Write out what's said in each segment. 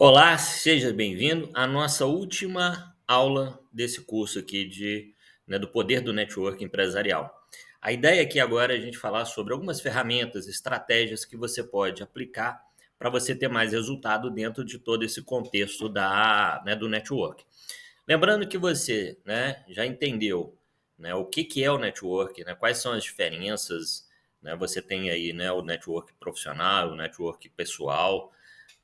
Olá, seja bem-vindo à nossa última aula desse curso aqui do poder do network empresarial. A ideia aqui agora é a gente falar sobre algumas ferramentas, estratégias que você pode aplicar para você ter mais resultado dentro de todo esse contexto do network. Lembrando que você, já entendeu, o que é o network, quais são as diferenças, você tem aí, o network profissional, o network pessoal,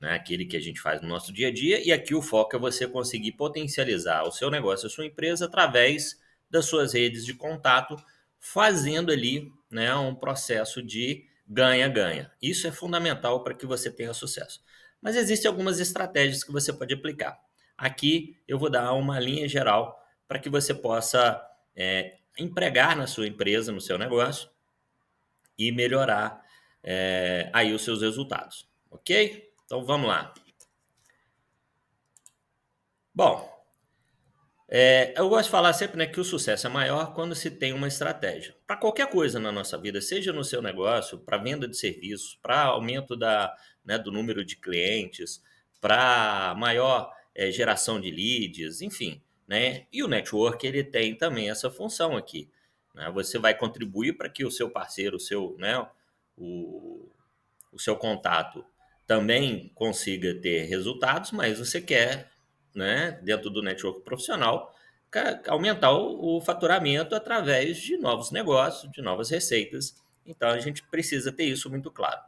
aquele que a gente faz no nosso dia a dia, e aqui o foco é você conseguir potencializar o seu negócio, a sua empresa, através das suas redes de contato, fazendo ali, um processo de ganha-ganha. Isso é fundamental para que você tenha sucesso. Mas existem algumas estratégias que você pode aplicar. Aqui eu vou dar uma linha geral para que você possa empregar na sua empresa, no seu negócio, e melhorar aí os seus resultados, ok? Então vamos lá. Bom, eu gosto de falar sempre, que o sucesso é maior quando se tem uma estratégia. Para qualquer coisa na nossa vida, seja no seu negócio, para venda de serviços, para aumento do número de clientes, para maior geração de leads, enfim. E o network ele tem também essa função aqui. Você vai contribuir para que o seu parceiro, o, o seu contato também consiga ter resultados, mas você quer, dentro do network profissional, aumentar o faturamento através de novos negócios, de novas receitas. Então a gente precisa ter isso muito claro.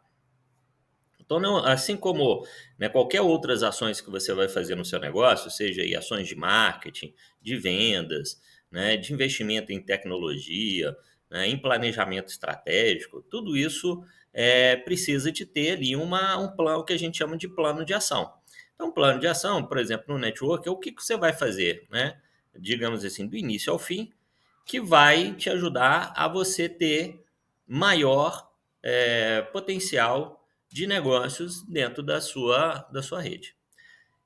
Então, assim como qualquer outras ações que você vai fazer no seu negócio, seja aí ações de marketing, de vendas, de investimento em tecnologia, em planejamento estratégico, tudo isso precisa de ter ali um plano que a gente chama de plano de ação. Então, plano de ação, por exemplo, no network, é o que você vai fazer, digamos assim, do início ao fim, que vai te ajudar a você ter maior potencial de negócios dentro da sua rede.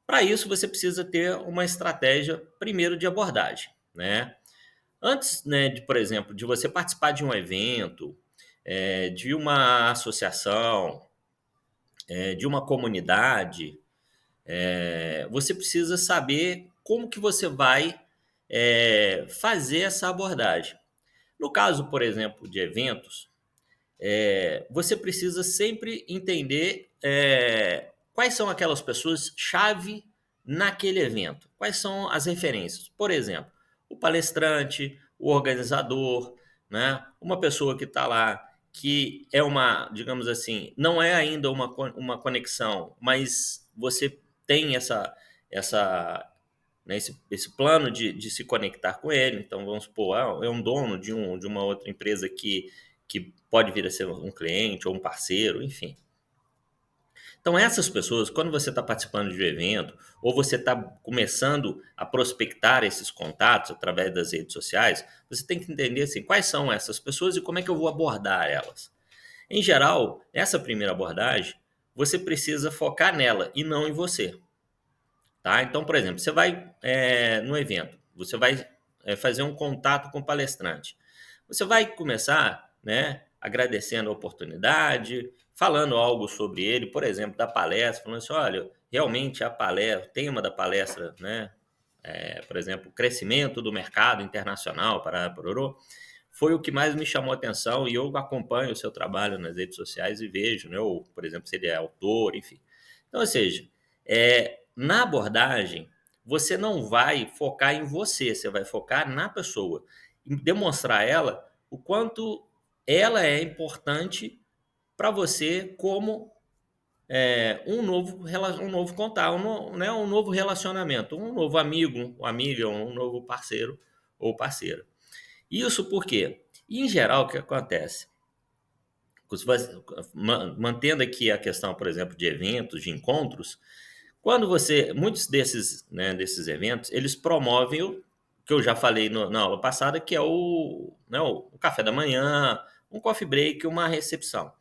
Para isso, você precisa ter uma estratégia, primeiro, de abordagem. Antes, por exemplo, de você participar de um evento, de uma associação, de uma comunidade, você precisa saber como que você vai fazer essa abordagem. No caso, por exemplo, de eventos, você precisa sempre entender quais são aquelas pessoas-chave naquele evento, quais são as referências. Por exemplo, o palestrante, o organizador, uma pessoa que está lá, que é uma, digamos assim, não é ainda uma conexão, mas você tem esse plano de se conectar com ele. Então, vamos supor, é um dono de uma outra empresa que pode vir a ser um cliente ou um parceiro, enfim. Então, essas pessoas, quando você está participando de um evento, ou você está começando a prospectar esses contatos através das redes sociais, você tem que entender assim, quais são essas pessoas e como é que eu vou abordar elas. Em geral, essa primeira abordagem, você precisa focar nela e não em você. Tá? Então, por exemplo, você vai no evento, você vai fazer um contato com o palestrante. Você vai começar, agradecendo a oportunidade, falando algo sobre ele, por exemplo, da palestra, falando assim, olha, realmente a palestra, o tema da palestra, por exemplo, crescimento do mercado internacional, foi o que mais me chamou a atenção e eu acompanho o seu trabalho nas redes sociais e vejo, ou, por exemplo, se ele é autor, enfim. Então, ou seja, na abordagem, você não vai focar em você vai focar na pessoa, e demonstrar a ela o quanto ela é importante para você como um novo contato, um novo relacionamento, um novo amigo, uma amiga, um novo parceiro ou parceira. Isso por quê? Em geral, o que acontece? Mantendo aqui a questão, por exemplo, de eventos, de encontros, muitos desses eventos, eles promovem o que eu já falei na aula passada, que é o café da manhã, um coffee break, uma recepção.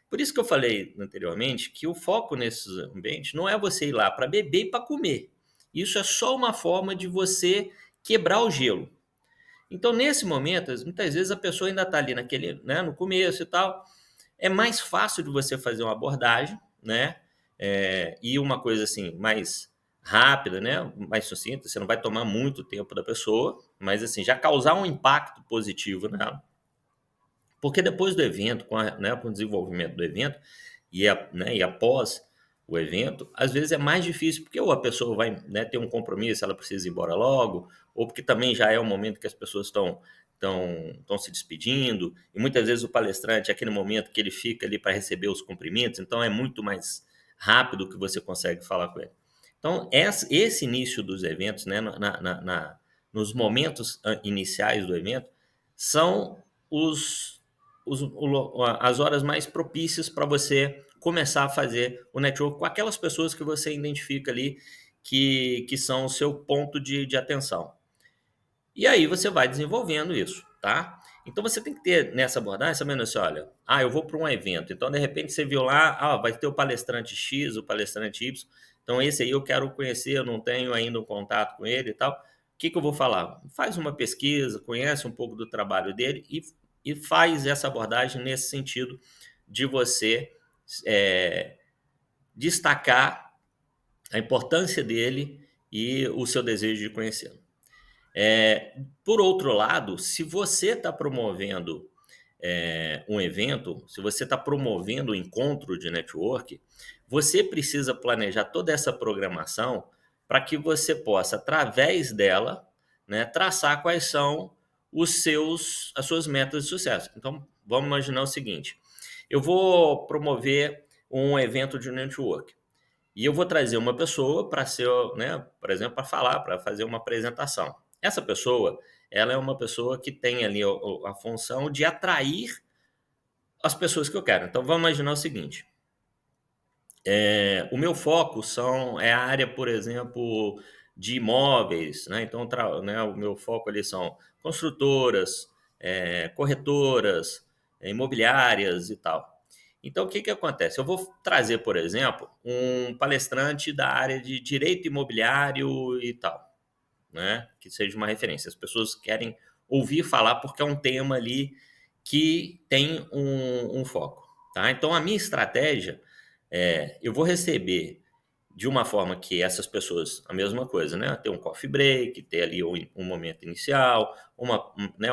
Por isso que eu falei anteriormente que o foco nesses ambientes não é você ir lá para beber e para comer. Isso é só uma forma de você quebrar o gelo. Então, nesse momento, muitas vezes a pessoa ainda está ali no começo e tal. É mais fácil de você fazer uma abordagem, e uma coisa assim mais rápida, né, mais sucinta, você não vai tomar muito tempo da pessoa, mas assim, já causar um impacto positivo nela. Porque depois do evento, com o desenvolvimento do evento e após o evento, às vezes é mais difícil, porque ou a pessoa vai, né, ter um compromisso, ela precisa ir embora logo, ou porque também já é o momento que as pessoas estão se despedindo, e muitas vezes o palestrante é aquele momento que ele fica ali para receber os cumprimentos, então é muito mais rápido que você consegue falar com ele. Então, esse início dos eventos, né, nos momentos iniciais do evento, são as horas mais propícias para você começar a fazer o network com aquelas pessoas que você identifica ali que são o seu ponto de atenção. E aí você vai desenvolvendo isso, tá? Então você tem que ter nessa abordagem, sabendo assim, olha, eu vou para um evento, então de repente você viu lá, vai ter o palestrante X, o palestrante Y, então esse aí eu quero conhecer, eu não tenho ainda um contato com ele e tal. O que eu vou falar? Faz uma pesquisa, conhece um pouco do trabalho dele e faz essa abordagem nesse sentido de você destacar a importância dele e o seu desejo de conhecê-lo. Por outro lado, se você está promovendo um evento, se você está promovendo um encontro de network, você precisa planejar toda essa programação para que você possa, através dela, né, traçar quais são as suas metas de sucesso. Então, vamos imaginar o seguinte: eu vou promover um evento de network. E eu vou trazer uma pessoa para ser, né, por exemplo, para falar, para fazer uma apresentação. Essa pessoa, ela é uma pessoa que tem ali a função de atrair as pessoas que eu quero. Então, vamos imaginar o seguinte: o meu foco é a área, por exemplo, de imóveis, né? Então, né, o meu foco ali são construtoras, corretoras, imobiliárias e tal. Então, o que acontece? Eu vou trazer, por exemplo, um palestrante da área de direito imobiliário e tal, né? Que seja uma referência. As pessoas querem ouvir falar porque é um tema ali que tem um foco, tá? Então, a minha estratégia eu vou receber de uma forma que essas pessoas, a mesma coisa, né? Ter um coffee break, ter ali um momento inicial, né,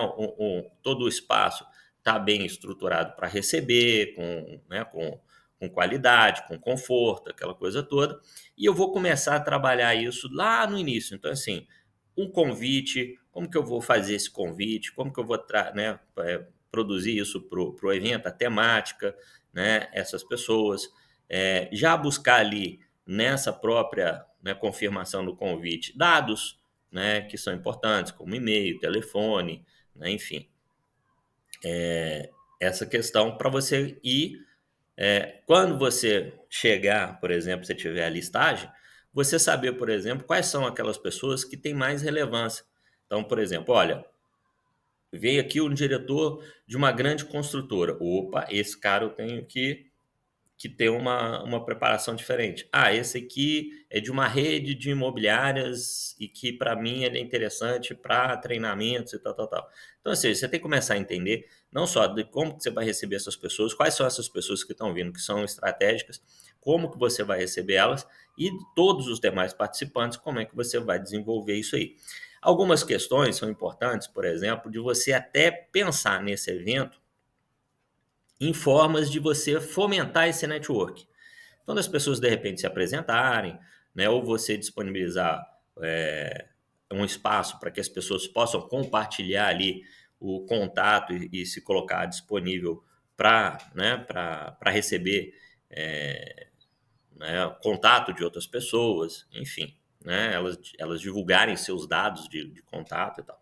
todo o espaço está bem estruturado para receber, né, com qualidade, com conforto, aquela coisa toda. E eu vou começar a trabalhar isso lá no início. Então, assim, um convite, como que eu vou fazer esse convite, como que eu vou né, produzir isso para o evento, a temática, né, essas pessoas. Já buscar ali nessa própria, né, confirmação do convite dados, né, que são importantes, como e-mail, telefone, né, enfim. Essa questão para você ir, quando você chegar, por exemplo, se tiver a listagem, você saber, por exemplo, quais são aquelas pessoas que têm mais relevância. Então, por exemplo, olha, veio aqui um diretor de uma grande construtora. Opa, esse cara eu tenho que ter uma preparação diferente. Esse aqui é de uma rede de imobiliárias e que, para mim, ele é interessante para treinamentos e tal, tal, tal. Então, assim, você tem que começar a entender não só de como que você vai receber essas pessoas, quais são essas pessoas que estão vindo, que são estratégicas, como que você vai receber elas e todos os demais participantes, como é que você vai desenvolver isso aí. Algumas questões são importantes, por exemplo, de você até pensar nesse evento em formas de você fomentar esse network. Então, as pessoas de repente se apresentarem, né, ou você disponibilizar um espaço para que as pessoas possam compartilhar ali o contato e se colocar disponível para, né, para receber né, contato de outras pessoas, enfim, né, elas divulgarem seus dados de contato e tal.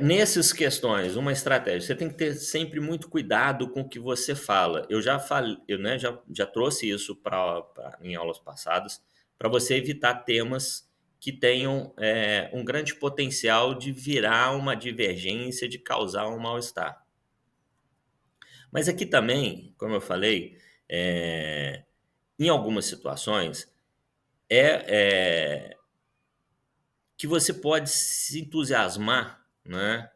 Nessas questões, uma estratégia, você tem que ter sempre muito cuidado com o que você fala. Eu já falei, né, já trouxe isso em aulas passadas, para você evitar temas que tenham um grande potencial de virar uma divergência, de causar um mal-estar. Mas aqui também, como eu falei, em algumas situações, que você pode se entusiasmar, né?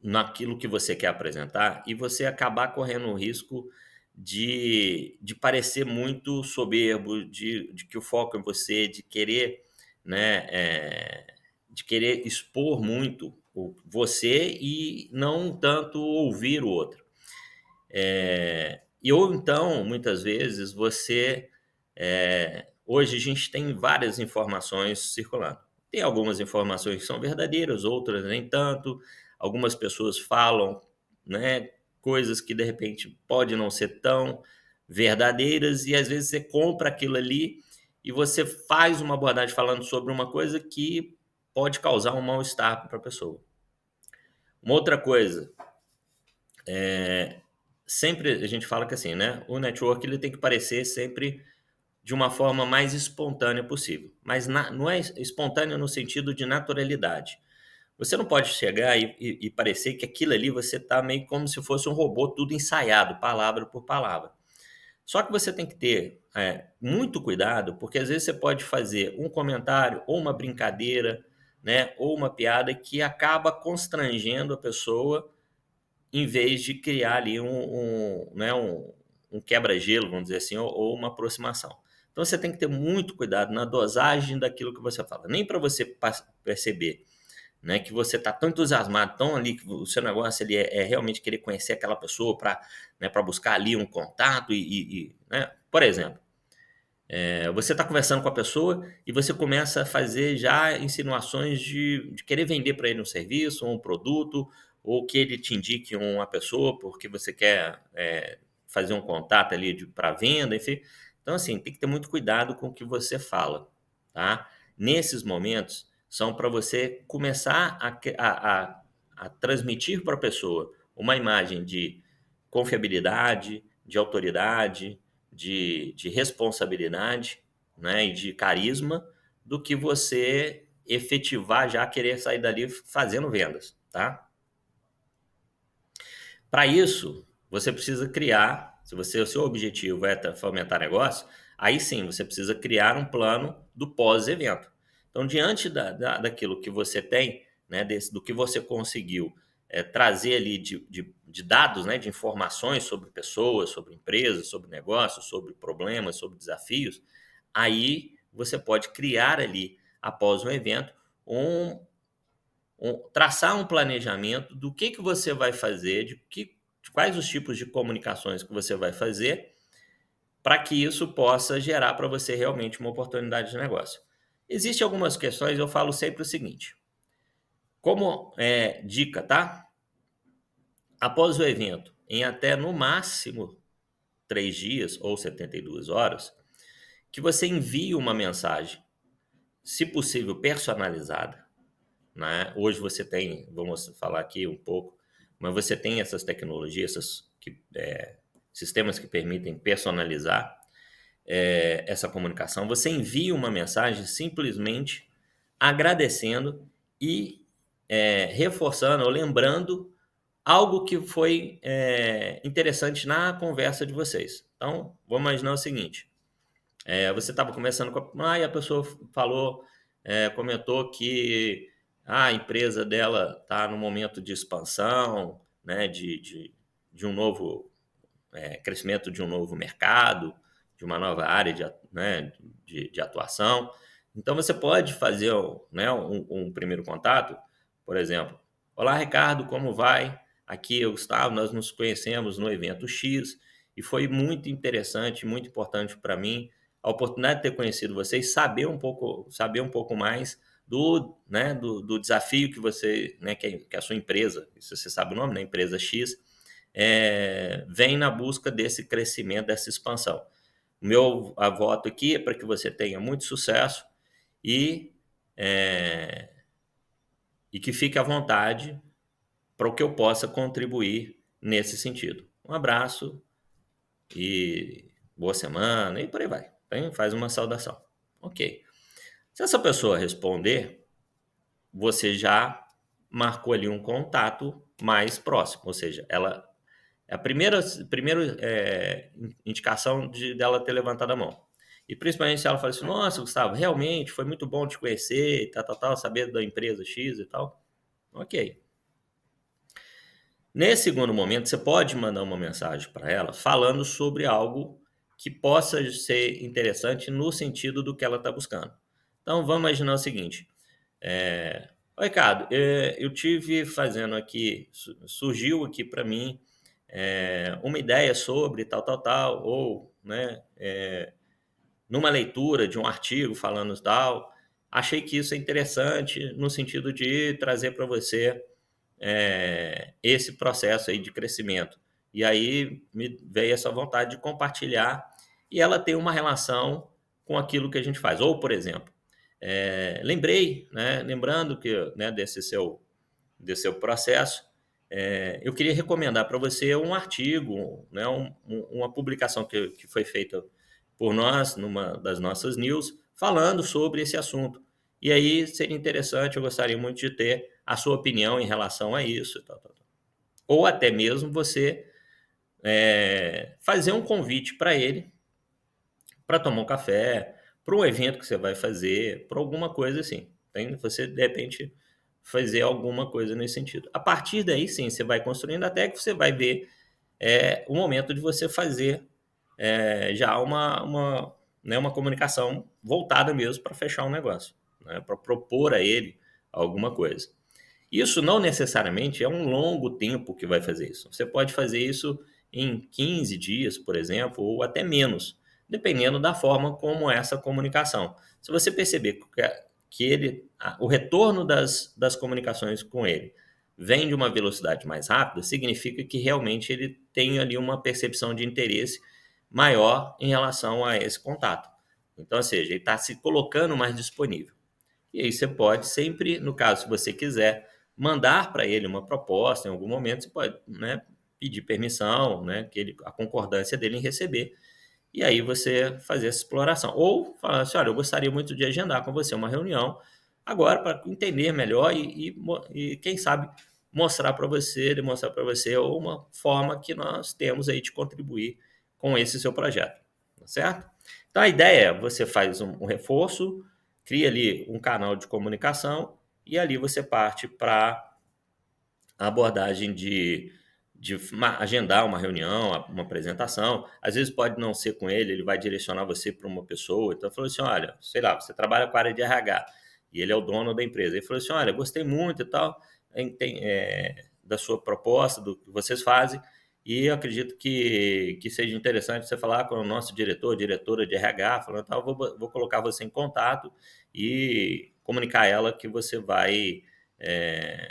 Naquilo que você quer apresentar e você acabar correndo o risco de parecer muito soberbo, de que o foco é você, de querer, né, de querer expor muito você e não tanto ouvir o outro. Ou então, muitas vezes, hoje a gente tem várias informações circulando. Tem algumas informações que são verdadeiras, outras nem tanto. Algumas pessoas falam, né, coisas que de repente podem não ser tão verdadeiras, e às vezes você compra aquilo ali e você faz uma abordagem falando sobre uma coisa que pode causar um mal-estar para a pessoa. Uma outra coisa, sempre a gente fala que assim, né, o network ele tem que parecer sempre de uma forma mais espontânea possível. Mas não é espontânea no sentido de naturalidade. Você não pode chegar e parecer que aquilo ali você está meio como se fosse um robô, tudo ensaiado, palavra por palavra. Só que você tem que ter muito cuidado, porque às vezes você pode fazer um comentário ou uma brincadeira, né, ou uma piada que acaba constrangendo a pessoa, em vez de criar ali um quebra-gelo, vamos dizer assim, ou uma aproximação. Então você tem que ter muito cuidado na dosagem daquilo que você fala. Nem para você perceber, né, que você está tão entusiasmado, tão ali, que o seu negócio ali é realmente querer conhecer aquela pessoa para, né, para buscar ali um contato né? Por exemplo, você está conversando com a pessoa e você começa a fazer já insinuações de querer vender para ele um serviço ou um produto, ou que ele te indique uma pessoa porque você quer fazer um contato ali para venda, enfim. Então, assim, tem que ter muito cuidado com o que você fala, tá? Nesses momentos, são para você começar a transmitir para a pessoa uma imagem de confiabilidade, de autoridade, de responsabilidade, né, e de carisma, do que você efetivar já querer sair dali fazendo vendas, tá? Para isso, você precisa criar, se o seu objetivo é fomentar negócio, aí sim, você precisa criar um plano do pós-evento. Então, diante daquilo que você tem, né, do que você conseguiu trazer ali de dados, né, de informações sobre pessoas, sobre empresas, sobre negócios, sobre problemas, sobre desafios, aí você pode criar ali, após um evento, traçar um planejamento do que você vai fazer, de quais os tipos de comunicações que você vai fazer, para que isso possa gerar para você realmente uma oportunidade de negócio. Existem algumas questões, eu falo sempre o seguinte, como dica, tá? Após o evento, em até no máximo 3 dias ou 72 horas, que você envie uma mensagem, se possível personalizada, né? Hoje você tem, vamos falar aqui um pouco, mas você tem essas tecnologias, sistemas que permitem personalizar essa comunicação. Você envia uma mensagem simplesmente agradecendo e reforçando ou lembrando algo que foi interessante na conversa de vocês. Então, vamos imaginar o seguinte, você estava conversando e a pessoa falou, comentou que a empresa dela está no momento de expansão, né, de um novo crescimento de um novo mercado, de uma nova área né, de atuação. Então você pode fazer, né, um primeiro contato, por exemplo, olá Ricardo, como vai? Aqui é o Gustavo, nós nos conhecemos no evento X e foi muito interessante, muito importante para mim a oportunidade de ter conhecido vocês, saber um pouco mais do desafio que você, né, que a sua empresa, se você sabe o nome, né, empresa X, vem na busca desse crescimento, dessa expansão. O meu voto aqui é para que você tenha muito sucesso e que fique à vontade para o que eu possa contribuir nesse sentido. Um abraço e boa semana e por aí vai. Então, faz uma saudação. Ok. Se essa pessoa responder, você já marcou ali um contato mais próximo, ou seja, ela é a primeira indicação dela ter levantado a mão. E principalmente se ela fala assim, nossa, Gustavo, realmente foi muito bom te conhecer, tal, saber da empresa X e tal. Ok. Nesse segundo momento, você pode mandar uma mensagem para ela falando sobre algo que possa ser interessante no sentido do que ela está buscando. Então, vamos imaginar o seguinte: Oi, Ricardo, eu tive fazendo aqui, surgiu aqui para mim uma ideia sobre tal, tal, tal, ou, né, numa leitura de um artigo falando tal, achei que isso é interessante no sentido de trazer para você esse processo aí de crescimento. E aí me veio essa vontade de compartilhar e ela tem uma relação com aquilo que a gente faz. Ou, por exemplo, lembrei, né, lembrando que, né, desse seu processo, eu queria recomendar para você um artigo, né, uma publicação que foi feita por nós, numa das nossas news, falando sobre esse assunto. E aí seria interessante, eu gostaria muito de ter a sua opinião em relação a isso. Tal, tal, tal. Ou até mesmo você fazer um convite para ele, para tomar um café, para um evento que você vai fazer, para alguma coisa assim. Tem? Você, de repente, fazer alguma coisa nesse sentido. A partir daí, sim, você vai construindo até que você vai ver o momento de você fazer já né, uma comunicação voltada mesmo para fechar um negócio, né, para propor a ele alguma coisa. Isso não necessariamente é um longo tempo que vai fazer isso. Você pode fazer isso em 15 dias, por exemplo, ou até menos, dependendo da forma como é essa comunicação. Se você perceber o retorno das comunicações com ele vem de uma velocidade mais rápida, significa que realmente ele tem ali uma percepção de interesse maior em relação a esse contato. Então, ou seja, ele está se colocando mais disponível. E aí você pode sempre, no caso, se você quiser, mandar para ele uma proposta em algum momento, você pode, né, pedir permissão, né, a concordância dele em receber, e aí você fazer essa exploração. Ou falar assim, olha, eu gostaria muito de agendar com você uma reunião agora para entender melhor e quem sabe, demonstrar para você uma forma que nós temos aí de contribuir com esse seu projeto, tá certo? Então a ideia é, você faz um reforço, cria ali um canal de comunicação e ali você parte para a abordagem de agendar uma reunião, uma apresentação. Às vezes pode não ser com ele, ele vai direcionar você para uma pessoa. Então, falou assim: olha, sei lá, você trabalha com a área de RH e ele é o dono da empresa. Ele falou assim: olha, gostei muito e tal da sua proposta, do que vocês fazem. E eu acredito que seja interessante você falar com o nosso diretora de RH, falando, tá, vou colocar você em contato e comunicar a ela que você vai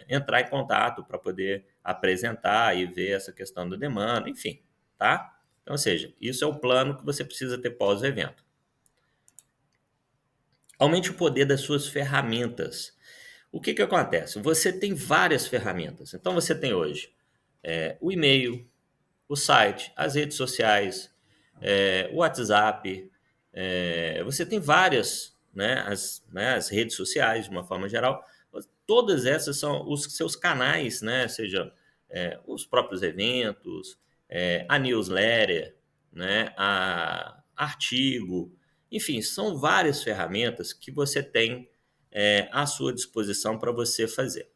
entrar em contato para poder apresentar e ver essa questão da demanda, enfim, tá? Então, ou seja, isso é o plano que você precisa ter pós-evento. Aumente o poder das suas ferramentas. O que acontece? Você tem várias ferramentas. Então, você tem hoje o e-mail, o site, as redes sociais, o WhatsApp, você tem várias, as redes sociais, de uma forma geral, todas essas são os seus canais, né? Seja os próprios eventos, a newsletter, né? A artigo, enfim, são várias ferramentas que você tem à sua disposição para você fazer.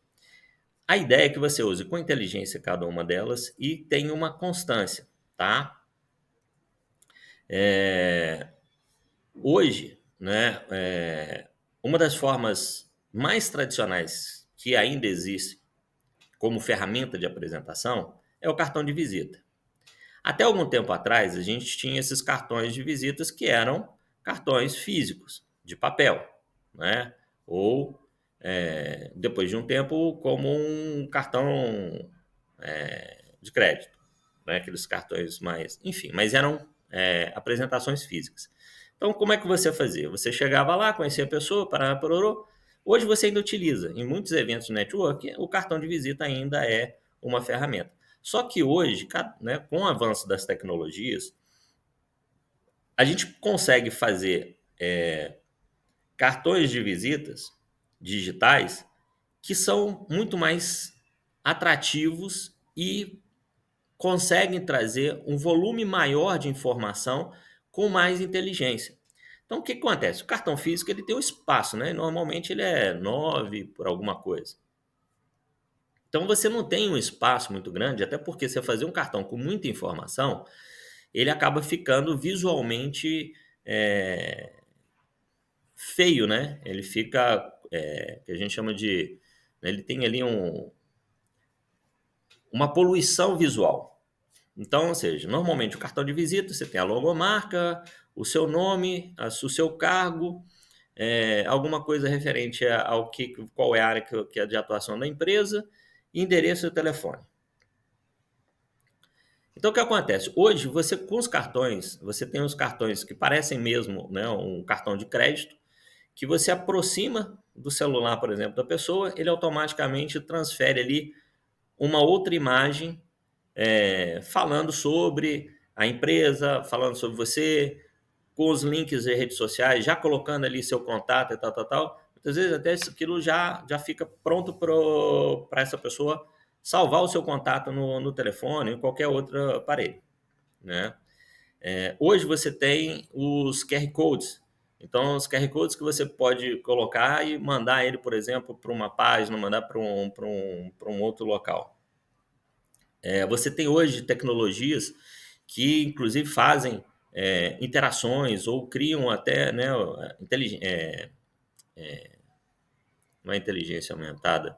A ideia é que você use com inteligência cada uma delas e tenha uma constância, tá? Hoje, né, uma das formas mais tradicionais que ainda existe como ferramenta de apresentação é o cartão de visita. Até algum tempo atrás, a gente tinha esses cartões de visitas que eram cartões físicos, de papel, né? Ou, depois de um tempo, como um cartão de crédito, né? Aqueles cartões mais... Enfim, mas eram apresentações físicas. Então, como é que você fazia? Você chegava lá, conhecia a pessoa, parará, pororô. Hoje você ainda utiliza, em muitos eventos de network, o cartão de visita ainda é uma ferramenta. Só que hoje, né, com o avanço das tecnologias, a gente consegue fazer cartões de visitas digitais que são muito mais atrativos e conseguem trazer um volume maior de informação com mais inteligência. Então, o que acontece? O cartão físico ele tem um espaço, né? Normalmente ele é 9 por alguma coisa. Então você não tem um espaço muito grande, até porque você fazer um cartão com muita informação, ele acaba ficando visualmente feio, né? Ele fica, que a gente chama de, né, ele tem ali uma poluição visual. Então, ou seja, normalmente o cartão de visita você tem a logomarca, o seu nome, o seu cargo, alguma coisa referente ao qual é a área que é de atuação da empresa, endereço e telefone. Então, o que acontece? Hoje, você com os cartões, você tem os cartões que parecem mesmo, né, um cartão de crédito, que você aproxima do celular, por exemplo, da pessoa, ele automaticamente transfere ali uma outra imagem falando sobre a empresa, falando sobre você, com os links de redes sociais, já colocando ali seu contato e tal, tal, tal. Muitas vezes até aquilo já fica pronto para essa pessoa salvar o seu contato no telefone ou em qualquer outro aparelho, né? Hoje você tem os QR Codes. Então, os QR Codes que você pode colocar e mandar ele, por exemplo, para uma página, mandar para um outro local. Você tem hoje tecnologias que, inclusive, fazem interações ou criam até, né, não é inteligência aumentada,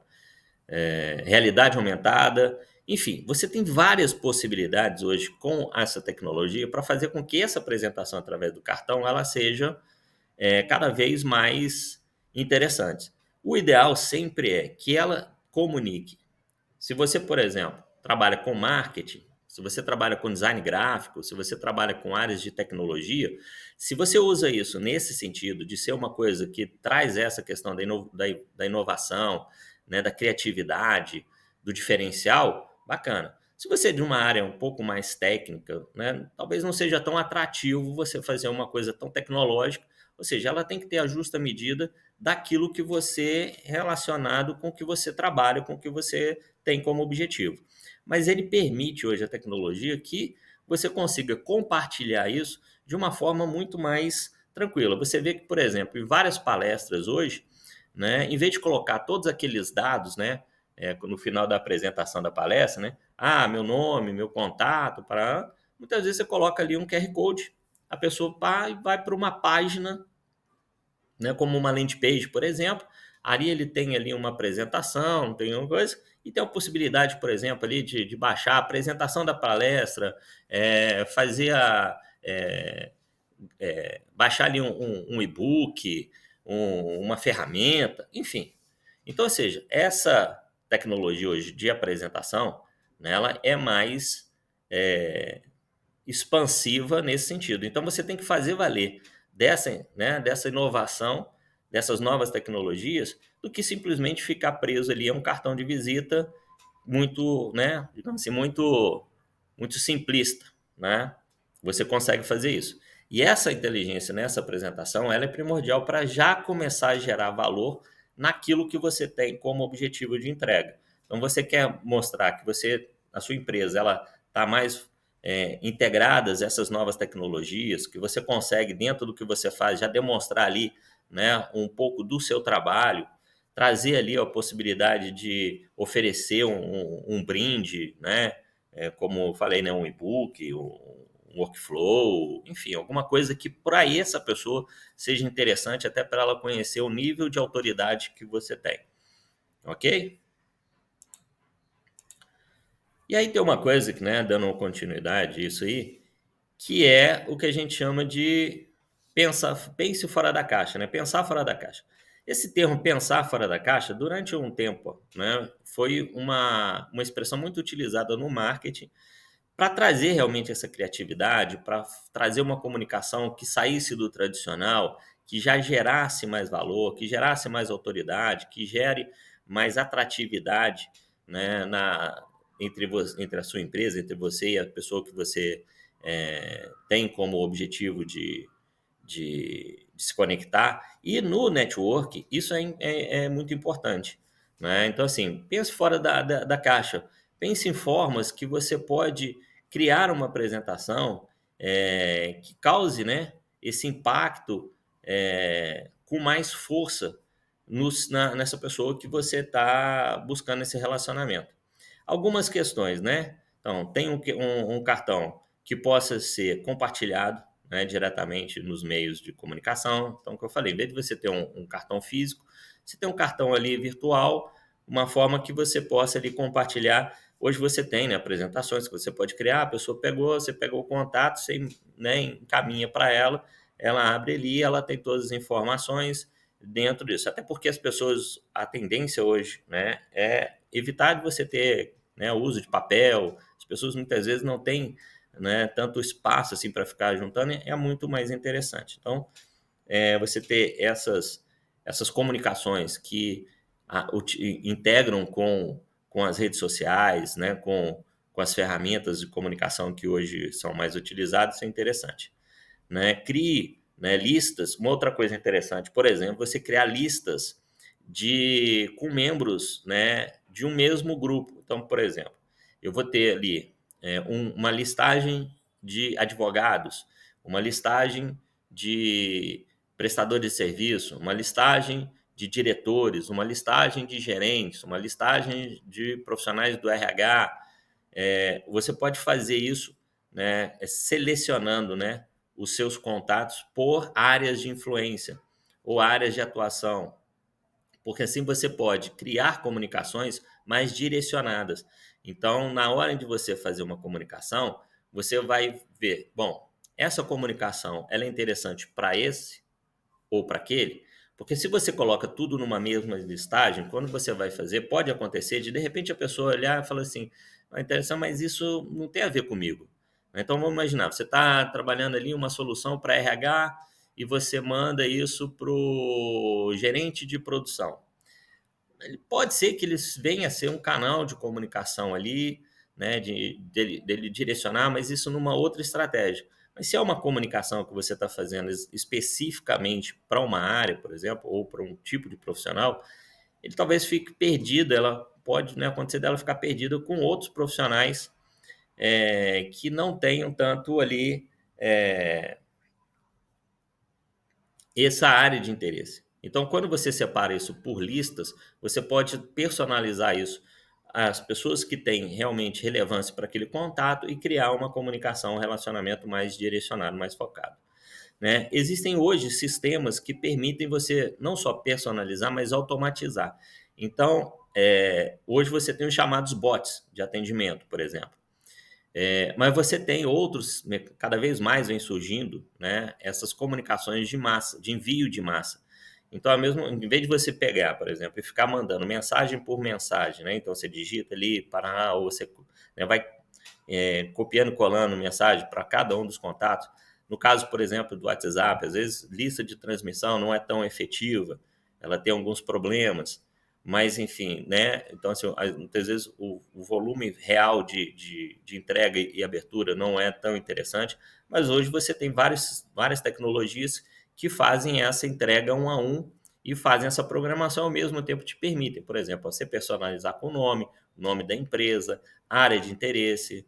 realidade aumentada. Enfim, você tem várias possibilidades hoje com essa tecnologia para fazer com que essa apresentação através do cartão ela seja cada vez mais interessante. O ideal sempre é que ela comunique. Se você, por exemplo, trabalha com marketing, se você trabalha com design gráfico, se você trabalha com áreas de tecnologia, se você usa isso nesse sentido de ser uma coisa que traz essa questão da inovação, né, da criatividade, do diferencial, bacana. Se você é de uma área um pouco mais técnica, né, talvez não seja tão atrativo você fazer uma coisa tão tecnológica, ou seja, ela tem que ter a justa medida daquilo que você relacionado com o que você trabalha, com o que você tem como objetivo. Mas ele permite hoje a tecnologia que você consiga compartilhar isso de uma forma muito mais tranquila. Você vê que, por exemplo, em várias palestras hoje, né, em vez de colocar todos aqueles dados, né, no final da apresentação da palestra, né, meu nome, meu contato, muitas vezes você coloca ali um QR Code, a pessoa vai para uma página, né, como uma landing page, por exemplo. Ali ele tem ali uma apresentação, tem uma coisa, e tem a possibilidade, por exemplo, ali de baixar a apresentação da palestra, fazer baixar ali um e-book, uma ferramenta, enfim. Então, ou seja, essa tecnologia hoje de apresentação, né, ela é mais expansiva nesse sentido. Então, você tem que fazer valer dessa inovação, dessas novas tecnologias, do que simplesmente ficar preso ali a um cartão de visita muito, né, digamos assim, muito simplista, né? Você consegue fazer isso. E essa inteligência nessa apresentação, ela é primordial para já começar a gerar valor naquilo que você tem como objetivo de entrega. Então, você quer mostrar que a sua empresa, ela está mais integradas essas novas tecnologias, que você consegue, dentro do que você faz, já demonstrar ali, né, um pouco do seu trabalho, trazer ali a possibilidade de oferecer um brinde, né, como eu falei, né, um e-book, um workflow, enfim, alguma coisa que para essa pessoa seja interessante, até para ela conhecer o nível de autoridade que você tem. Ok? E aí tem uma coisa que, né, dando continuidade a isso aí, que é o que a gente chama de pense fora da caixa, né? Pensar fora da caixa. Esse termo pensar fora da caixa, durante um tempo, né, foi uma expressão muito utilizada no marketing para trazer realmente essa criatividade, para trazer uma comunicação que saísse do tradicional, que já gerasse mais valor, que gerasse mais autoridade, que gere mais atratividade, né, entre a sua empresa, entre você e a pessoa que você tem como objetivo de se conectar. E no network, isso é muito importante, né? Então, assim, pense fora da caixa. Pense em formas que você pode criar uma apresentação que cause, né, esse impacto com mais força nessa pessoa que você está buscando esse relacionamento. Algumas questões, né? Então, tem um cartão que possa ser compartilhado, né, diretamente nos meios de comunicação. Então, o que eu falei, em vez de você ter um cartão físico, você tem um cartão ali virtual, uma forma que você possa ali compartilhar. Hoje você tem, né, apresentações que você pode criar, a pessoa você pegou o contato, você, né, encaminha para ela abre ali, ela tem todas as informações dentro disso. Até porque as pessoas, a tendência hoje, né, é evitar de você ter, né, o uso de papel. As pessoas muitas vezes não têm, né, tanto espaço assim para ficar juntando, é muito mais interessante. Então, você ter essas comunicações que integram com as redes sociais, né, com as ferramentas de comunicação que hoje são mais utilizadas, isso é interessante. Né? Crie, né, listas. Uma outra coisa interessante, por exemplo, você criar listas com membros, né, de um mesmo grupo. Então, por exemplo, eu vou ter ali uma listagem de advogados, uma listagem de prestadores de serviço, uma listagem de diretores, uma listagem de gerentes, uma listagem de profissionais do RH. Você pode fazer isso, né, selecionando, né, os seus contatos por áreas de influência ou áreas de atuação, porque assim você pode criar comunicações mais direcionadas. Então, na hora de você fazer uma comunicação, você vai ver, bom, essa comunicação ela é interessante para esse ou para aquele, porque se você coloca tudo numa mesma listagem, quando você vai fazer, pode acontecer de repente a pessoa olhar e falar assim, é interessante, mas isso não tem a ver comigo. Então vamos imaginar, você está trabalhando ali uma solução para RH e você manda isso para o gerente de produção. Pode ser que eles venha a ser um canal de comunicação ali, né, dele direcionar, mas isso numa outra estratégia. Mas se é uma comunicação que você está fazendo especificamente para uma área, por exemplo, ou para um tipo de profissional, ele talvez fique perdido, ela pode, né, acontecer dela ficar perdida com outros profissionais que não tenham tanto ali essa área de interesse. Então, quando você separa isso por listas, você pode personalizar isso às pessoas que têm realmente relevância para aquele contato e criar uma comunicação, um relacionamento mais direcionado, mais focado. Né? Existem hoje sistemas que permitem você não só personalizar, mas automatizar. Então, hoje você tem os chamados bots de atendimento, por exemplo. Mas você tem outros, né, cada vez mais vem surgindo, né, essas comunicações de massa, de envio de massa. Então, em vez de você pegar, por exemplo, e ficar mandando mensagem por mensagem, né, então você digita ali, ou você, né, vai copiando e colando mensagem para cada um dos contatos. No caso, por exemplo, do WhatsApp, às vezes lista de transmissão não é tão efetiva, ela tem alguns problemas. Mas, enfim, né? Então, assim, muitas vezes o volume real de entrega e abertura não é tão interessante, mas hoje você tem várias tecnologias que fazem essa entrega um a um e fazem essa programação ao mesmo tempo te permitem, por exemplo, você personalizar com o nome da empresa, área de interesse,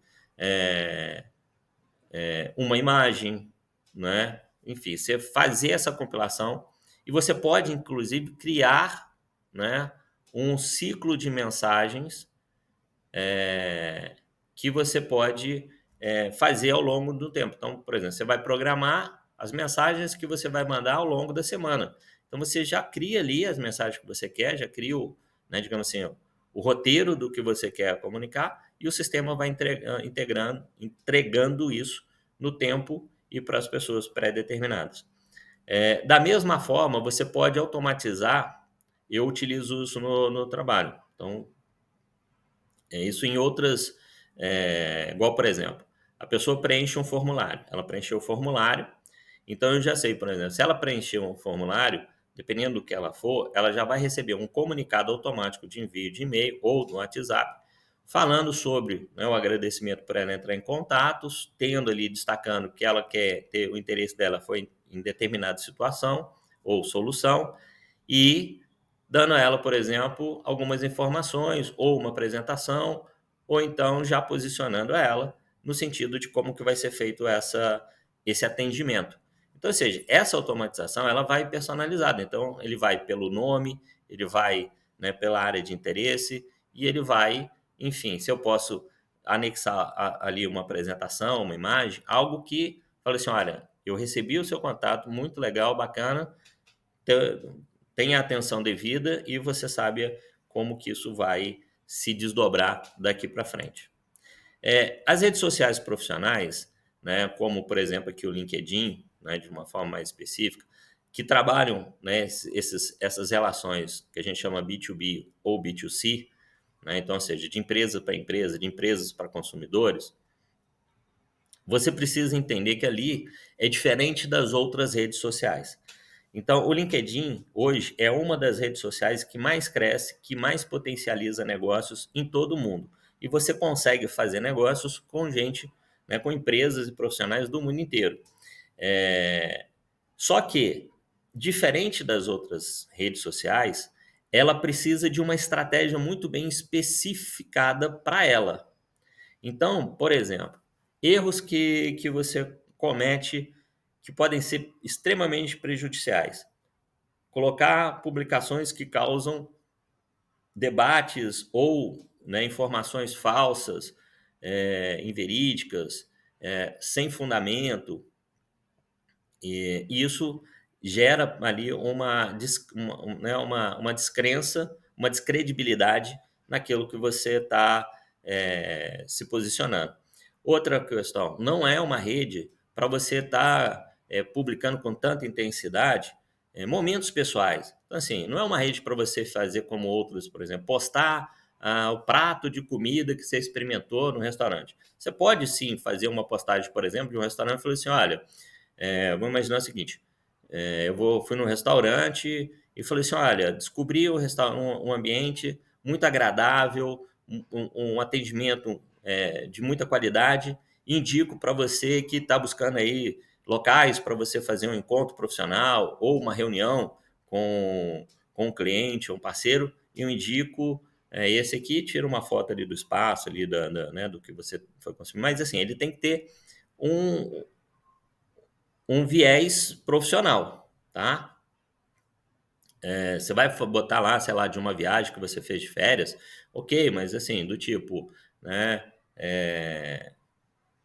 uma imagem, né? Enfim, você fazer essa compilação e você pode, inclusive, criar, né, um ciclo de mensagens que você pode fazer ao longo do tempo. Então, por exemplo, você vai programar as mensagens que você vai mandar ao longo da semana. Então, você já cria ali as mensagens que você quer, já cria né, digamos assim, o roteiro do que você quer comunicar e o sistema vai entregando isso no tempo e para as pessoas pré-determinadas. Da mesma forma, você pode automatizar. Eu utilizo isso no trabalho. Então, isso em outras, igual, por exemplo, a pessoa preenche um formulário. Ela preencheu o formulário, então eu já sei, por exemplo, se ela preencher um formulário, dependendo do que ela for, ela já vai receber um comunicado automático de envio de e-mail ou do WhatsApp, falando sobre, né, o agradecimento por ela entrar em contatos, tendo ali, destacando que ela quer ter, o interesse dela foi em determinada situação ou solução, e dando a ela, por exemplo, algumas informações ou uma apresentação, ou então já posicionando ela no sentido de como que vai ser feito esse atendimento. Então, ou seja, essa automatização ela vai personalizada. Então, ele vai pelo nome, ele vai, né, pela área de interesse e ele vai, enfim, se eu posso anexar ali uma apresentação, uma imagem, algo que fala assim, olha, eu recebi o seu contato, muito legal, bacana, tenha a atenção devida e você sabe como que isso vai se desdobrar daqui para frente. As redes sociais profissionais, né, como por exemplo aqui o LinkedIn, né, de uma forma mais específica, que trabalham, né, essas relações que a gente chama B2B ou B2C, né, então, ou seja, de empresa para empresa, de empresas para consumidores, você precisa entender que ali é diferente das outras redes sociais. Então, o LinkedIn hoje é uma das redes sociais que mais cresce, que mais potencializa negócios em todo o mundo. E você consegue fazer negócios com gente, né, com empresas e profissionais do mundo inteiro. Só que, diferente das outras redes sociais, ela precisa de uma estratégia muito bem especificada para ela. Então, por exemplo, erros que você comete que podem ser extremamente prejudiciais. Colocar publicações que causam debates ou, né, informações falsas, inverídicas, sem fundamento, e isso gera ali uma descrença, uma descredibilidade naquilo que você está se posicionando. Outra questão, não é uma rede para você estar publicando com tanta intensidade momentos pessoais. Então, assim, não é uma rede para você fazer como outros, por exemplo, postar o prato de comida que você experimentou no restaurante. Você pode sim fazer uma postagem, por exemplo, de um restaurante e falar assim, olha, vamos imaginar o seguinte, fui num restaurante e falei assim, olha, descobri um ambiente muito agradável, um atendimento de muita qualidade, indico para você que está buscando aí locais para você fazer um encontro profissional ou uma reunião com um cliente ou um parceiro, e eu indico esse aqui, tira uma foto ali do espaço, ali né, do que você foi consumir, mas assim, ele tem que ter um viés profissional, tá? Você vai botar lá, sei lá, de uma viagem que você fez de férias, ok, mas assim, do tipo, né,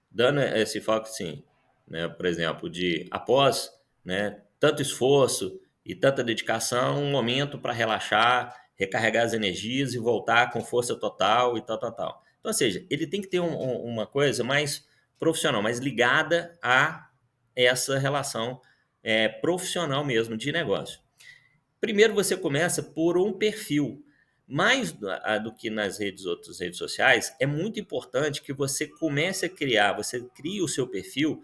dando esse foco, sim, né, por exemplo, de após, né, tanto esforço e tanta dedicação, um momento para relaxar, recarregar as energias e voltar com força total e tal, tal, tal. Então, ou seja, ele tem que ter uma coisa mais profissional, mais ligada a essa relação profissional mesmo de negócio. Primeiro você começa por um perfil. Mais do que nas outras redes sociais, é muito importante que você comece a criar, você crie o seu perfil,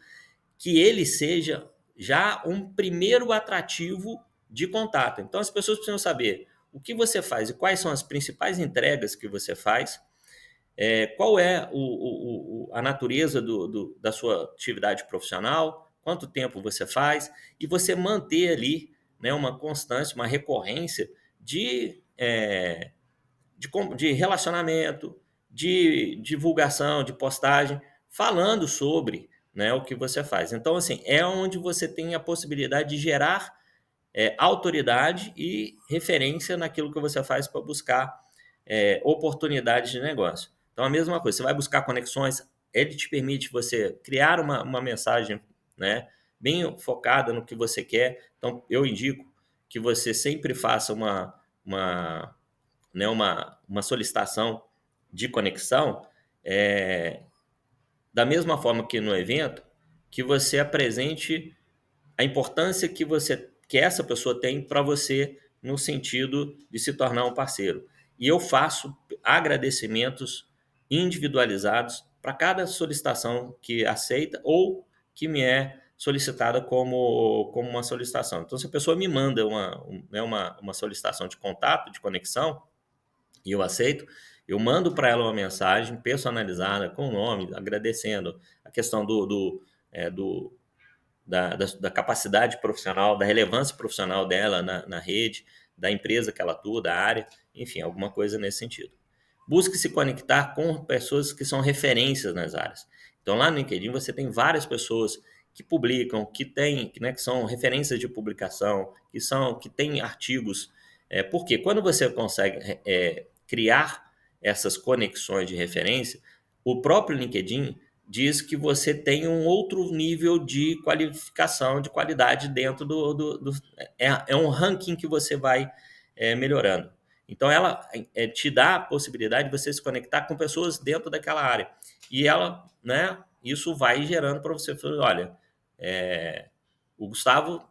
que ele seja já um primeiro atrativo de contato. Então as pessoas precisam saber o que você faz e quais são as principais entregas que você faz, qual é a natureza da sua atividade profissional, quanto tempo você faz, e você manter ali, né, uma constância, uma recorrência de relacionamento, de divulgação, de postagem, falando sobre, né, o que você faz. Então, assim, é onde você tem a possibilidade de gerar autoridade e referência naquilo que você faz para buscar oportunidades de negócio. Então, a mesma coisa, você vai buscar conexões, ele te permite você criar uma mensagem, né, bem focada no que você quer. Então, eu indico que você sempre faça uma solicitação de conexão, da mesma forma que no evento, que você apresente a importância que essa pessoa tem para você no sentido de se tornar um parceiro. E eu faço agradecimentos individualizados para cada solicitação que aceita ou que me é solicitada como uma solicitação. Então, se a pessoa me manda uma solicitação de contato, de conexão, e eu aceito, eu mando para ela uma mensagem personalizada com o nome, agradecendo a questão da capacidade profissional, da relevância profissional dela na rede, da empresa que ela atua, da área, enfim, alguma coisa nesse sentido. Busque se conectar com pessoas que são referências nas áreas. Então, lá no LinkedIn, você tem várias pessoas que publicam, que têm, né, que são referências de publicação, que têm artigos. Porque quando você consegue criar essas conexões de referência, o próprio LinkedIn diz que você tem um outro nível de qualificação, de qualidade dentro é um ranking que você vai melhorando. Então, ela te dá a possibilidade de você se conectar com pessoas dentro daquela área. E ela, né, isso vai gerando para você, olha, o Gustavo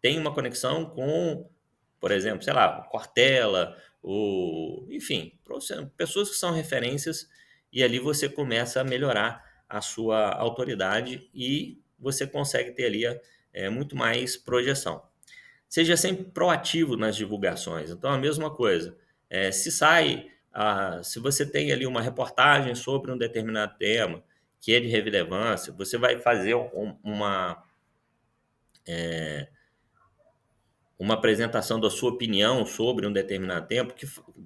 tem uma conexão com, por exemplo, sei lá, o Cortella, enfim, pessoas que são referências, e ali você começa a melhorar a sua autoridade e você consegue ter ali muito mais projeção. Seja sempre proativo nas divulgações. Então, a mesma coisa. Se você tem ali uma reportagem sobre um determinado tema que é de relevância, você vai fazer uma apresentação da sua opinião sobre um determinado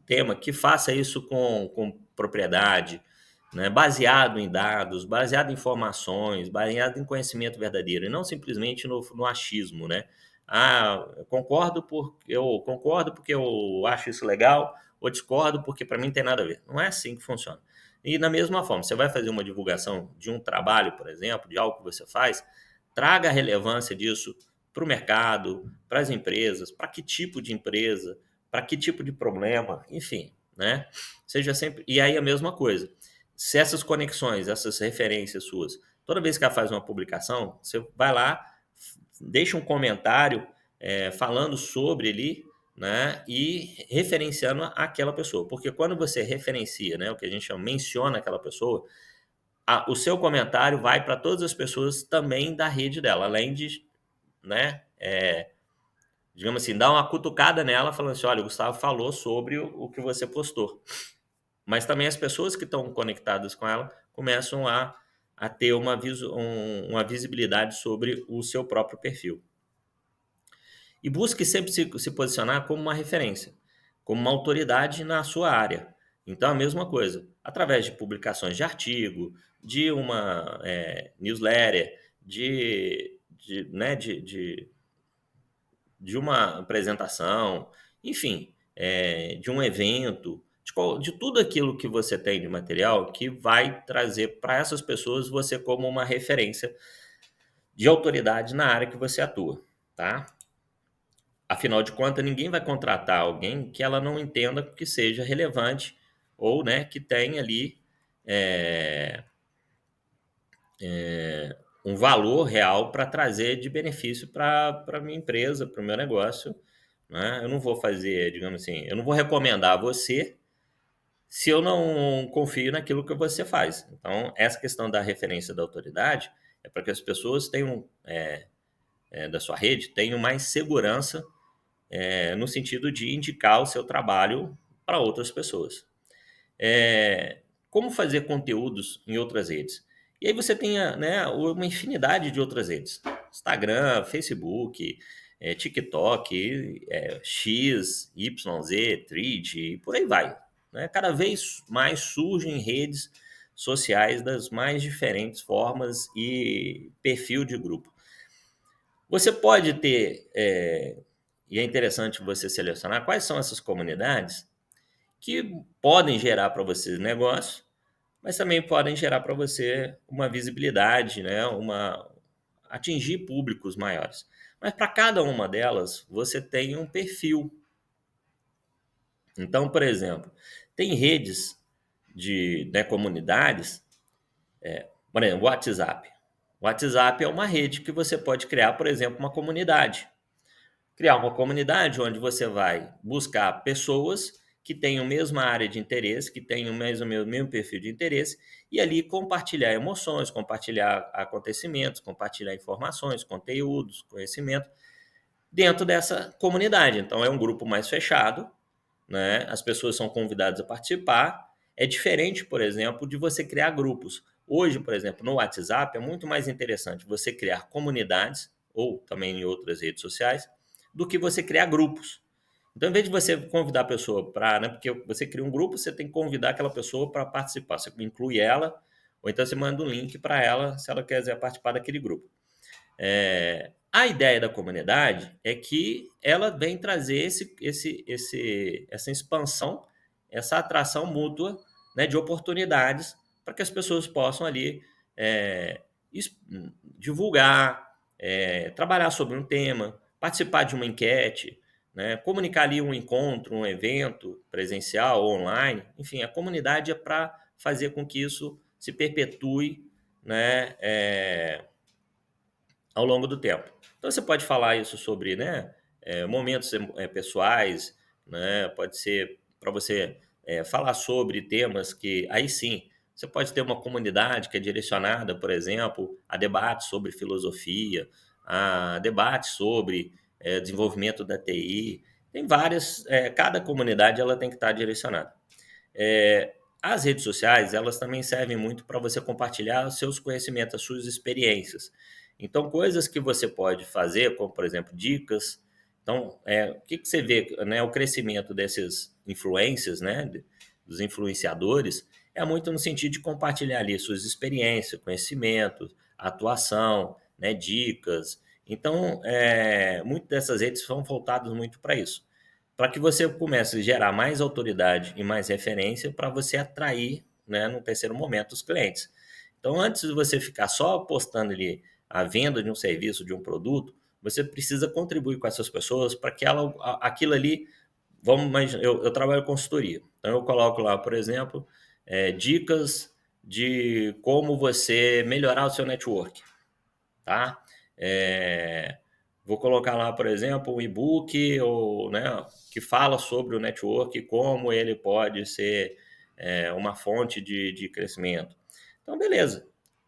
tema que faça isso com propriedade, né, baseado em dados, baseado em informações, baseado em conhecimento verdadeiro, e não simplesmente no achismo, né? Eu concordo porque eu acho isso legal, ou discordo porque para mim não tem nada a ver. Não é assim que funciona. E da mesma forma, você vai fazer uma divulgação de um trabalho, por exemplo, de algo que você faz, traga a relevância disso para o mercado, para as empresas, para que tipo de empresa, para que tipo de problema, enfim, né? Seja sempre. E aí a mesma coisa. Se essas conexões, essas referências suas, toda vez que ela faz uma publicação, você vai lá, deixa um comentário falando sobre ali, né, e referenciando aquela pessoa. Porque quando você referencia, né, o que a gente chama, menciona aquela pessoa, o seu comentário vai para todas as pessoas também da rede dela, além de, né, digamos assim, dar uma cutucada nela, falando assim, olha, o Gustavo falou sobre o que você postou. Mas também as pessoas que estão conectadas com ela começam a ter uma visibilidade sobre o seu próprio perfil. E busque sempre se posicionar como uma referência, como uma autoridade na sua área. Então, a mesma coisa, através de publicações de artigo, de uma newsletter, de uma apresentação, enfim, de um evento, de tudo aquilo que você tem de material que vai trazer para essas pessoas você como uma referência de autoridade na área que você atua, tá? Afinal de contas, ninguém vai contratar alguém que ela não entenda que seja relevante ou, né, que tenha ali é, um valor real para trazer de benefício para a minha empresa, para o meu negócio, né? Eu não vou fazer, digamos assim, eu não vou recomendar você se eu não confio naquilo que você faz. Então, essa questão da referência da autoridade é para que as pessoas tenham, da sua rede, tenham mais segurança no sentido de indicar o seu trabalho para outras pessoas. Como fazer conteúdos em outras redes? E aí você tem, né, uma infinidade de outras redes. Instagram, Facebook, TikTok, X, YZ, Thread, e por aí vai. Né? Cada vez mais surgem redes sociais das mais diferentes formas e perfil de grupo. Você pode ter, e é interessante você selecionar quais são essas comunidades que podem gerar para você negócio, mas também podem gerar para você uma visibilidade, né? Atingir públicos maiores. Mas para cada uma delas, você tem um perfil. Então, por exemplo, tem redes de comunidades, por exemplo, WhatsApp. WhatsApp é uma rede que você pode criar, por exemplo, uma comunidade. Criar uma comunidade onde você vai buscar pessoas que tenham a mesma área de interesse, que tenham o mesmo perfil de interesse, e ali compartilhar emoções, compartilhar acontecimentos, compartilhar informações, conteúdos, conhecimento, dentro dessa comunidade. Então, é um grupo mais fechado, né? As pessoas são convidadas a participar. É diferente, por exemplo, de você criar grupos. Hoje, por exemplo, no WhatsApp, é muito mais interessante você criar comunidades, ou também em outras redes sociais, do que você criar grupos. Então, em vez de você convidar a pessoa para, né, porque você cria um grupo, você tem que convidar aquela pessoa para participar. Você inclui ela, ou então você manda um link para ela se ela quiser participar daquele grupo. A ideia da comunidade é que ela vem trazer essa expansão, essa atração mútua, né, de oportunidades para que as pessoas possam ali é, divulgar, trabalhar sobre um tema, participar de uma enquete, né, comunicar ali um encontro, um evento presencial ou online. Enfim, a comunidade é para fazer com que isso se perpetue, né, ao longo do tempo. Então você pode falar isso sobre, né, momentos pessoais, né, pode ser para você falar sobre temas que aí sim você pode ter uma comunidade que é direcionada, por exemplo, a debates sobre filosofia, a debates sobre desenvolvimento da TI. Tem várias, cada comunidade ela tem que estar direcionada. As redes sociais, elas também servem muito para você compartilhar os seus conhecimentos, as suas experiências. Então, coisas que você pode fazer, como, por exemplo, dicas. Então, o que você vê, né, o crescimento desses influencers, né, dos influenciadores, é muito no sentido de compartilhar ali suas experiências, conhecimentos, atuação, né, dicas. Então, muitas dessas redes são voltadas muito para isso, para que você comece a gerar mais autoridade e mais referência para você atrair, né, no terceiro momento, os clientes. Então, antes de você ficar só postando ali a venda de um serviço, de um produto, você precisa contribuir com essas pessoas para que aquilo ali, vamos imaginar, eu trabalho com consultoria, então eu coloco lá, por exemplo, dicas de como você melhorar o seu network, tá? Vou colocar lá, por exemplo, um e-book ou, né, que fala sobre o network, como ele pode ser uma fonte de crescimento. Então, beleza.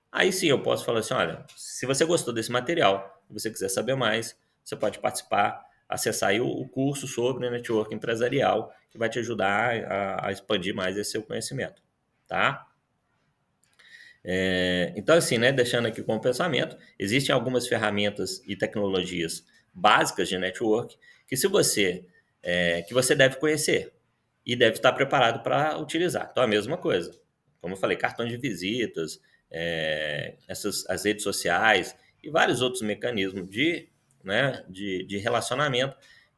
Aí sim eu posso falar assim, olha, se você gostou desse material, se você quiser saber mais, você pode participar, acessar aí o curso sobre network empresarial, que vai te ajudar a expandir mais esse seu conhecimento, tá? Então, assim, né, deixando aqui como pensamento, existem algumas ferramentas e tecnologias básicas de network que você deve conhecer e deve estar preparado para utilizar. Então, a mesma coisa, como eu falei, cartões de visitas, as redes sociais e vários outros mecanismos né, de relacionamento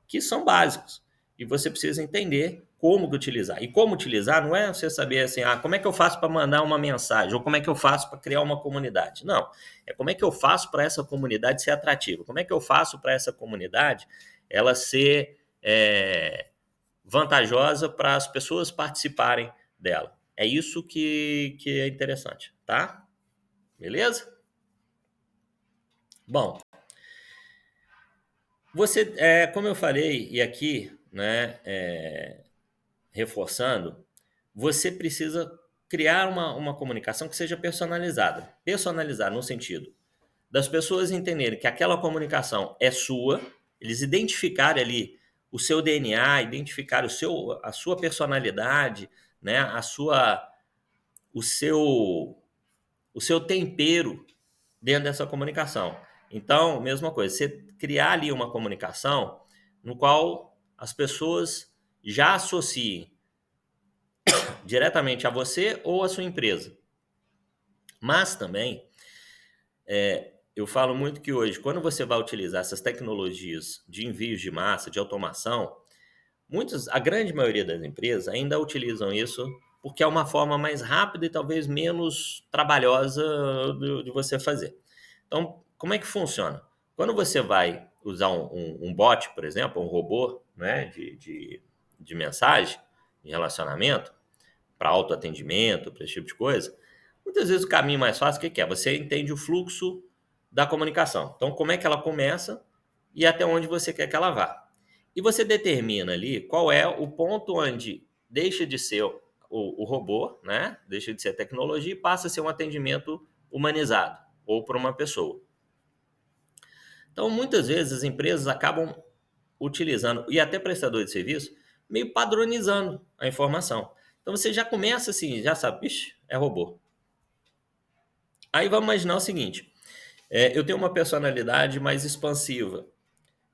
que são básicos. E você precisa entender como utilizar. E como utilizar não é você saber assim, como é que eu faço para mandar uma mensagem, ou como é que eu faço para criar uma comunidade. Não, é como é que eu faço para essa comunidade ser atrativa, como é que eu faço para essa comunidade ela ser vantajosa para as pessoas participarem dela. É isso que é interessante, tá? Beleza? Bom, você, como eu falei, e aqui, né, reforçando, você precisa criar uma comunicação que seja personalizada. Personalizada no sentido das pessoas entenderem que aquela comunicação é sua, eles identificarem ali o seu DNA, identificar a sua personalidade, né, o seu, o seu tempero dentro dessa comunicação. Então, mesma coisa, você criar ali uma comunicação no qual as pessoas já associem diretamente a você ou a sua empresa. Mas também, eu falo muito que hoje, quando você vai utilizar essas tecnologias de envios de massa, de automação, a grande maioria das empresas ainda utilizam isso porque é uma forma mais rápida e talvez menos trabalhosa de você fazer. Então, como é que funciona? Quando você vai usar um bot, por exemplo, um robô, né, de mensagem, de relacionamento, para autoatendimento, para esse tipo de coisa, muitas vezes o caminho mais fácil, o que é? Você entende o fluxo da comunicação. Então, como é que ela começa e até onde você quer que ela vá. E você determina ali qual é o ponto onde deixa de ser o robô, né? Deixa de ser tecnologia e passa a ser um atendimento humanizado ou por uma pessoa. Então, muitas vezes as empresas acabam utilizando, e até prestador de serviço, meio padronizando a informação. Então você já começa assim, já sabe, é robô. Aí vamos imaginar o seguinte, eu tenho uma personalidade mais expansiva,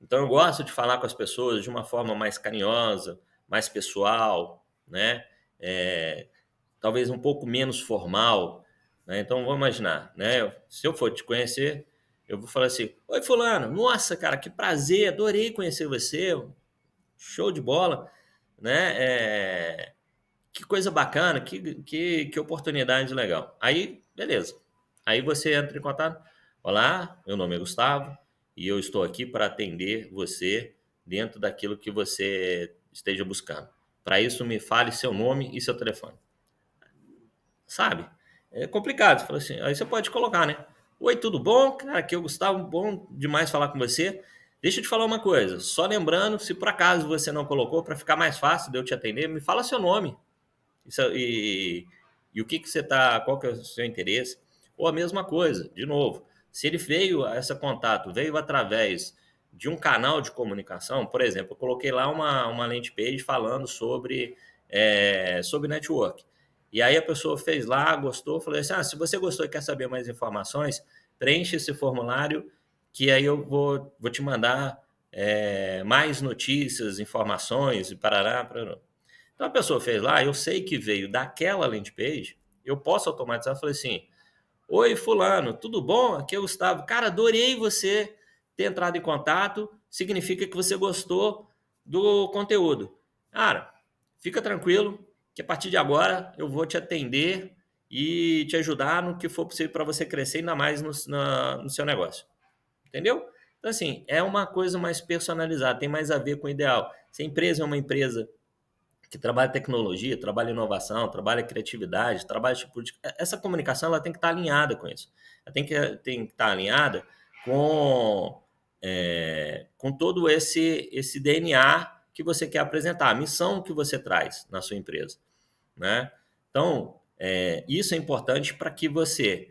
então eu gosto de falar com as pessoas de uma forma mais carinhosa, mais pessoal, né? Talvez um pouco menos formal. né? Então, vamos imaginar, né? Se eu for te conhecer, eu vou falar assim: oi, fulano, nossa, cara, que prazer, adorei conhecer você, show de bola, né? Que coisa bacana, que oportunidade legal. Aí, beleza. Aí você entra em contato. Olá, meu nome é Gustavo e eu estou aqui para atender você dentro daquilo que você esteja buscando. Para isso, me fale seu nome e seu telefone. Sabe? É complicado. Você fala assim, aí você pode colocar, né? Oi, tudo bom? Cara, aqui é o Gustavo, bom demais falar com você. Deixa eu te falar uma coisa, só lembrando, se por acaso você não colocou, para ficar mais fácil de eu te atender, me fala seu nome. Isso, e o que, que você está, qual que é o seu interesse? Ou a mesma coisa, de novo, se ele veio, esse contato veio através de um canal de comunicação, por exemplo, eu coloquei lá uma landing page falando sobre network. E aí a pessoa fez lá, gostou, falou assim, se você gostou e quer saber mais informações, preencha esse formulário que aí eu vou te mandar mais notícias, informações, e parará, parará. Então a pessoa fez lá, eu sei que veio daquela landing page, eu posso automatizar, eu falei assim, oi fulano, tudo bom? Aqui é o Gustavo. Cara, adorei você ter entrado em contato, significa que você gostou do conteúdo. Cara, fica tranquilo, que a partir de agora eu vou te atender e te ajudar no que for possível para você crescer ainda mais no seu negócio. Entendeu? Então, assim, é uma coisa mais personalizada, tem mais a ver com o ideal. Se a empresa é uma empresa que trabalha tecnologia, trabalha inovação, trabalha criatividade, trabalha tipo de... Essa comunicação ela tem que estar alinhada com isso. Ela tem que estar alinhada com todo esse DNA que você quer apresentar, a missão que você traz na sua empresa, né? Então, isso é importante para que você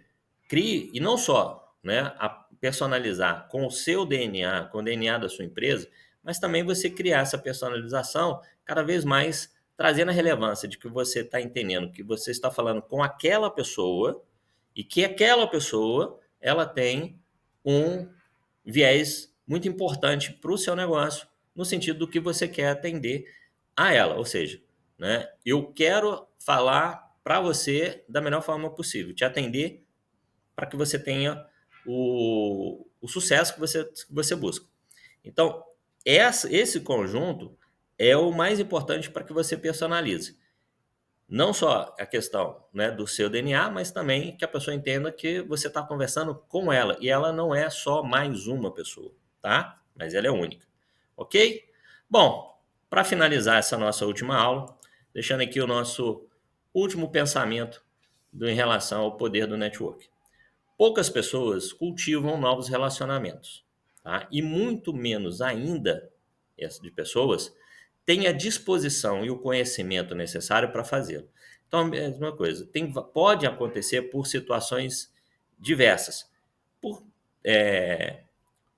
crie, e não só, né, a personalizar com o seu DNA, com o DNA da sua empresa, mas também você criar essa personalização cada vez mais trazendo a relevância de que você está entendendo que você está falando com aquela pessoa e que aquela pessoa ela tem um viés muito importante para o seu negócio, no sentido do que você quer atender a ela. Ou seja, né, eu quero falar para você da melhor forma possível, te atender para que você tenha o sucesso que você busca. Então, esse conjunto é o mais importante para que você personalize. Não só a questão, né, do seu DNA, mas também que a pessoa entenda que você está conversando com ela. E ela não é só mais uma pessoa, tá? Mas ela é única. Ok? Bom, para finalizar essa nossa última aula, deixando aqui o nosso último pensamento em relação ao poder do network. Poucas pessoas cultivam novos relacionamentos, tá? E muito menos ainda de pessoas têm a disposição e o conhecimento necessário para fazê-lo. Então, a mesma coisa, pode acontecer por situações diversas, por, é,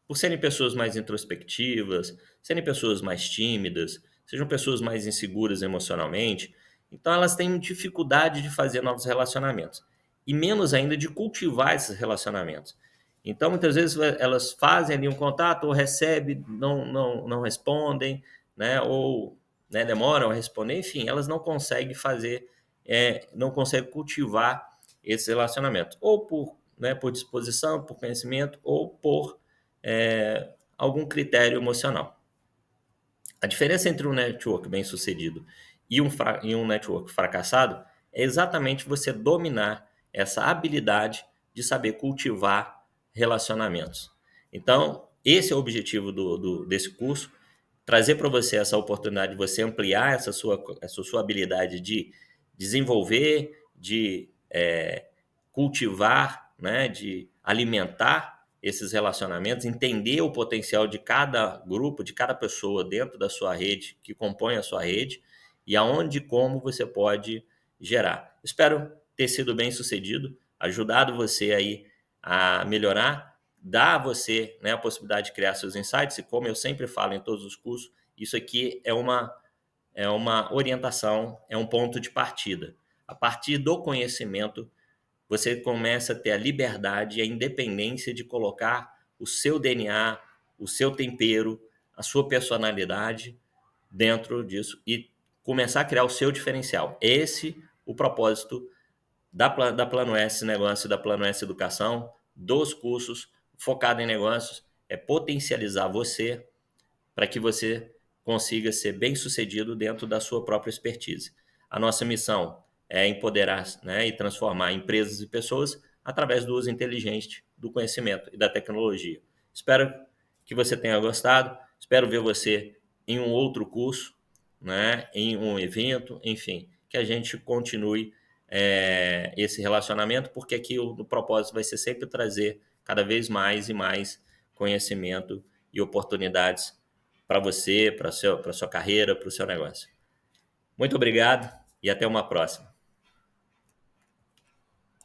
por serem pessoas mais introspectivas, serem pessoas mais tímidas, sejam pessoas mais inseguras emocionalmente. Então, elas têm dificuldade de fazer novos relacionamentos e menos ainda de cultivar esses relacionamentos. Então, muitas vezes elas fazem ali um contato ou recebem, não respondem, né? Ou, né, demoram a responder. Enfim, elas não conseguem fazer, não conseguem cultivar esse relacionamento, ou por disposição, por conhecimento, ou por algum critério emocional. A diferença entre um network bem sucedido e um network fracassado é exatamente você dominar essa habilidade de saber cultivar relacionamentos. Então, esse é o objetivo desse curso, trazer para você essa oportunidade de você ampliar essa sua habilidade de desenvolver, de cultivar, né, de alimentar esses relacionamentos, entender o potencial de cada grupo, de cada pessoa dentro da sua rede, que compõe a sua rede, e aonde e como você pode gerar. Espero ter sido bem sucedido, ajudado você aí a melhorar, dar a você, né, a possibilidade de criar seus insights, e como eu sempre falo em todos os cursos, isso aqui é uma orientação, é um ponto de partida. A partir do conhecimento, você começa a ter a liberdade e a independência de colocar o seu DNA, o seu tempero, a sua personalidade dentro disso e começar a criar o seu diferencial. Esse o propósito da Plano S Negócio e da Plano S Educação, dos cursos focado em negócios, é potencializar você para que você consiga ser bem-sucedido dentro da sua própria expertise. A nossa missão é empoderar, né, e transformar empresas e pessoas através do uso inteligente do conhecimento e da tecnologia. Espero que você tenha gostado, espero ver você em um outro curso, né, em um evento, enfim, que a gente continue esse relacionamento, porque aqui o propósito vai ser sempre trazer cada vez mais e mais conhecimento e oportunidades para você, para a sua carreira, para o seu negócio. Muito obrigado e até uma próxima.